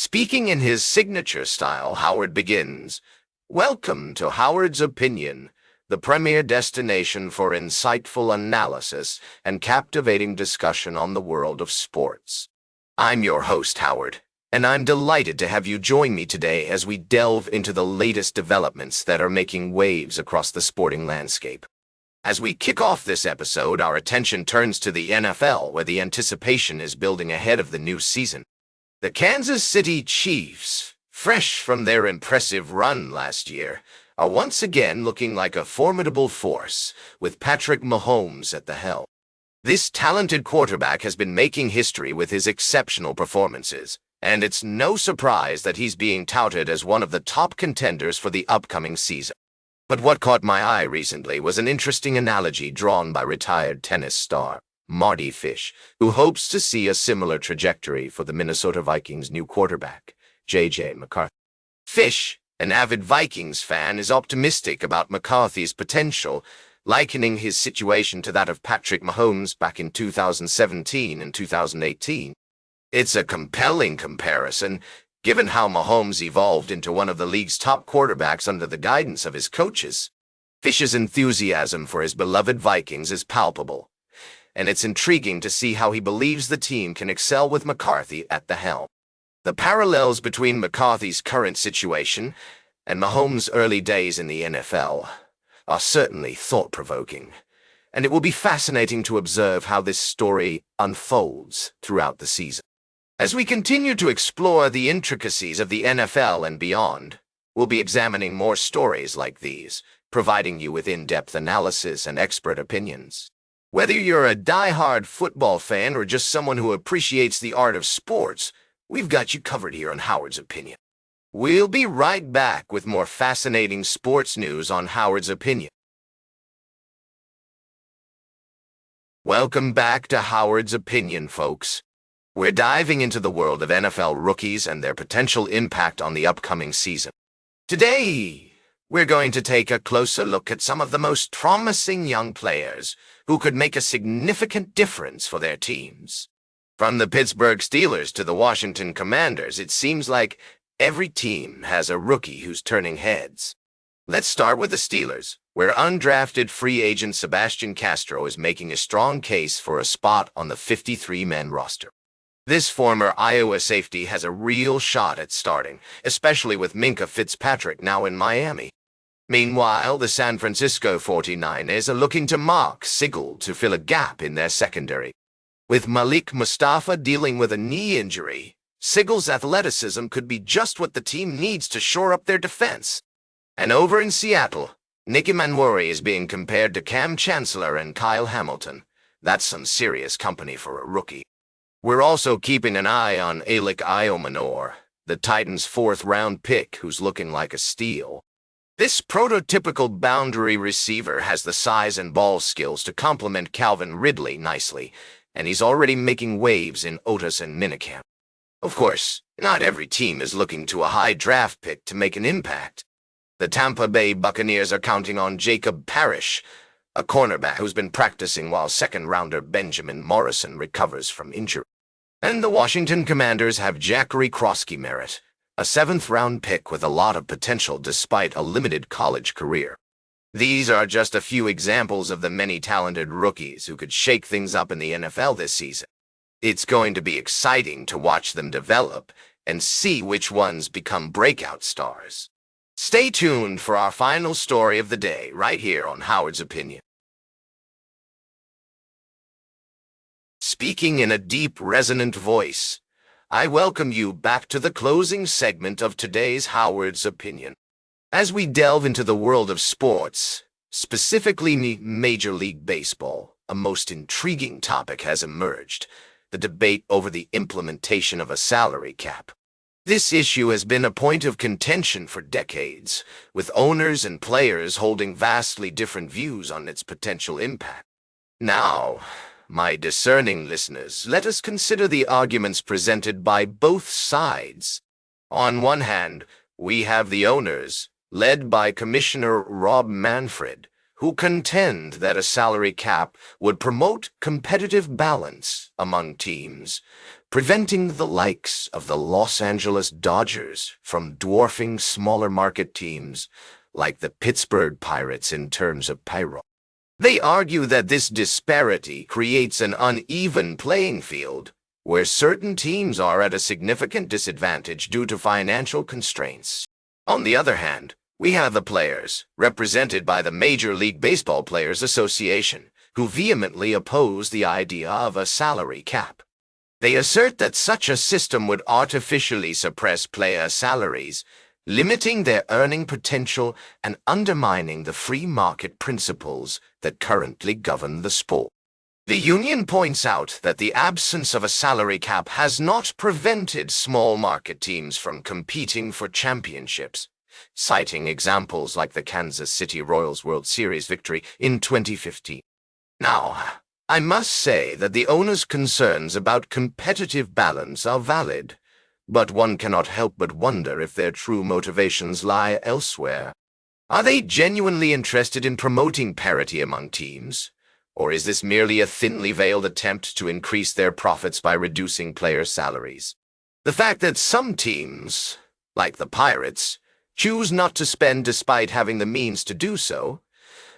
Speaking in his signature style, Howard begins, "Welcome to Howard's Opinion, the premier destination for insightful analysis and captivating discussion on the world of sports." I'm your host, Howard, and I'm delighted to have you join me today as we delve into the latest developments that are making waves across the sporting landscape. As we kick off this episode, our attention turns to the NFL, where the anticipation is building ahead of the new season. The Kansas City Chiefs, fresh from their impressive run last year, are once again looking like a formidable force, with Patrick Mahomes at the helm. This talented quarterback has been making history with his exceptional performances, and it's no surprise that he's being touted as one of the top contenders for the upcoming season. But what caught my eye recently was an interesting analogy drawn by retired tennis star Marty Fish, who hopes to see a similar trajectory for the Minnesota Vikings' new quarterback, J.J. McCarthy. Fish, an avid Vikings fan, is optimistic about McCarthy's potential, likening his situation to that of Patrick Mahomes back in 2017 and 2018. It's a compelling comparison, given how Mahomes evolved into one of the league's top quarterbacks under the guidance of his coaches. Fish's enthusiasm for his beloved Vikings is palpable, and it's intriguing to see how he believes the team can excel with McCarthy at the helm. The parallels between McCarthy's current situation and Mahomes' early days in the NFL are certainly thought-provoking, and it will be fascinating to observe how this story unfolds throughout the season. As we continue to explore the intricacies of the NFL and beyond, we'll be examining more stories like these, providing you with in-depth analysis and expert opinions. Whether you're a die-hard football fan or just someone who appreciates the art of sports, we've got you covered here on Howard's Opinion. We'll be right back with more fascinating sports news on Howard's Opinion. Welcome back to Howard's Opinion, folks. We're diving into the world of NFL rookies and their potential impact on the upcoming season. Today, we're going to take a closer look at some of the most promising young players who could make a significant difference for their teams. From the Pittsburgh Steelers to the Washington Commanders, it seems like every team has a rookie who's turning heads. Let's start with the Steelers, where undrafted free agent Sebastian Castro is making a strong case for a spot on the 53-man roster. This former Iowa safety has a real shot at starting, especially with Minkah Fitzpatrick now in Miami. Meanwhile, the San Francisco 49ers are looking to Mark Sigel to fill a gap in their secondary. With Malik Mustafa dealing with a knee injury, Sigel's athleticism could be just what the team needs to shore up their defense. And over in Seattle, Nick Emmanwori is being compared to Cam Chancellor and Kyle Hamilton. That's some serious company for a rookie. We're also keeping an eye on Alec Iomanor, the Titans' fourth-round pick, who's looking like a steal. This prototypical boundary receiver has the size and ball skills to complement Calvin Ridley nicely, and he's already making waves in Otis and minicamp. Of course, not every team is looking to a high draft pick to make an impact. The Tampa Bay Buccaneers are counting on Jacob Parrish, a cornerback who's been practicing while second-rounder Benjamin Morrison recovers from injury. And the Washington Commanders have Jackery Kroski-Merritt, a seventh-round pick with a lot of potential despite a limited college career. These are just a few examples of the many talented rookies who could shake things up in the NFL this season. It's going to be exciting to watch them develop and see which ones become breakout stars. Stay tuned for our final story of the day right here on Howard's Opinion. Speaking in a deep, resonant voice, I welcome you back to the closing segment of today's Howard's Opinion. As we delve into the world of sports, specifically Major League Baseball, a most intriguing topic has emerged: the debate over the implementation of a salary cap. This issue has been a point of contention for decades, with owners and players holding vastly different views on its potential impact. Now, my discerning listeners, let us consider the arguments presented by both sides. On one hand, we have the owners, led by Commissioner Rob Manfred, who contend that a salary cap would promote competitive balance among teams, preventing the likes of the Los Angeles Dodgers from dwarfing smaller market teams like the Pittsburgh Pirates in terms of payroll. They argue that this disparity creates an uneven playing field where certain teams are at a significant disadvantage due to financial constraints. On the other hand, we have the players, represented by the Major League Baseball Players Association, who vehemently oppose the idea of a salary cap. They assert that such a system would artificially suppress player salaries, limiting their earning potential and undermining the free market principles that currently govern the sport. The union points out that the absence of a salary cap has not prevented small market teams from competing for championships, citing examples like the Kansas City Royals World Series victory in 2015. Now, I must say that the owners' concerns about competitive balance are valid, but one cannot help but wonder if their true motivations lie elsewhere. Are they genuinely interested in promoting parity among teams? Or is this merely a thinly veiled attempt to increase their profits by reducing player salaries? The fact that some teams, like the Pirates, choose not to spend despite having the means to do so,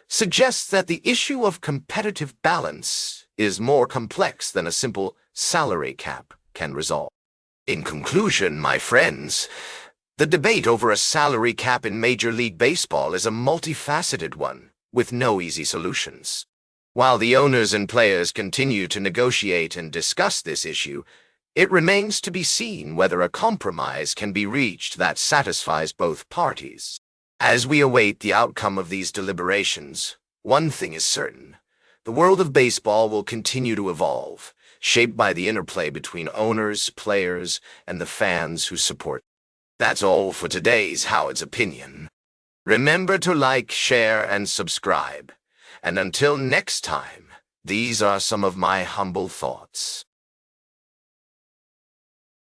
suggests that the issue of competitive balance is more complex than a simple salary cap can resolve. In conclusion, my friends, the debate over a salary cap in Major League Baseball is a multifaceted one, with no easy solutions. While the owners and players continue to negotiate and discuss this issue, it remains to be seen whether a compromise can be reached that satisfies both parties. As we await the outcome of these deliberations, one thing is certain: the world of baseball will continue to evolve, shaped by the interplay between owners, players, and the fans who support. That's all for today's Howard's Opinion. Remember to like, share, and subscribe. And until next time, these are some of my humble thoughts.